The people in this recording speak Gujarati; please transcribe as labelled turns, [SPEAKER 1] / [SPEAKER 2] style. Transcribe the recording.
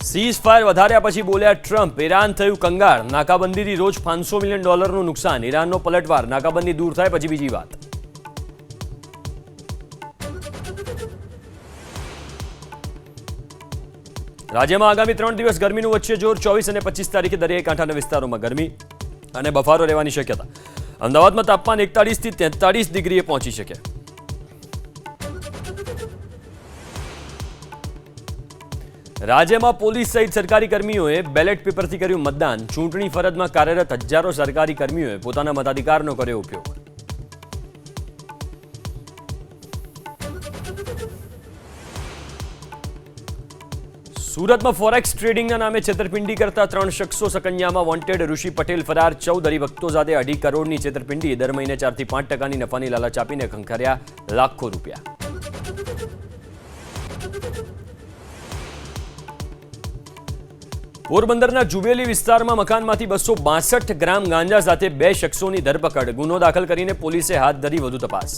[SPEAKER 1] સીઝ ફાયર વધાર્યા પછી બોલ્યા ટ્રમ્પ, ઈરાન થયું કંગાળ, નાકાબંધીથી રોજ $500 મિલિયન નુકસાન, ઈરાનનો પલટવાર, નાકાબંધી દૂર થાય પછી બીજી વાત. રાજ્યમાં આગામી 3 દિવસ ગરમીનું વચ્ચે જોર, 24 અને 25 તારીખે દરિયાકાંઠાના વિસ્તારોમાં ગરમી અને બફારો રહેવાની શક્યતા. અમદાવાદમાં તાપમાન 41 થી 43 ડિગ્રીએ પહોંચી શકે. રાજ્યમાં પોલીસ સહિત સરકારી કર્મીઓએ બેલેટ પેપરથી કર્યું મતદાન. ચૂંટણી ફરજમાં કાર્યરત હજારો સરકારી કર્મીઓએ પોતાના મતાધિકારનો કર્યો ઉપયોગ. સુરતમાં ફોરેક્સ ટ્રેડિંગના નામે છેતરપિંડી કરતા 3 શખ્સો સકન્યામાં. વોન્ટેડ ઋષિ પટેલ ફરાર, 14 હરિભક્તોઝાદે 2.5 કરોડની છેતરપિંડી. દર મહિને 4 થી 5% નફાની લાલચ આપીને ખંખાર્યા લાખો રૂપિયા. પોરબંદરના જુબેલી વિસ્તારમાં મકાનમાંથી 262 ગ્રામ ગાંજા સાથે 2 શખ્સોની ધરપકડ. ગુનો દાખલ કરીને પોલીસે હાથ ધરી વધુ તપાસ.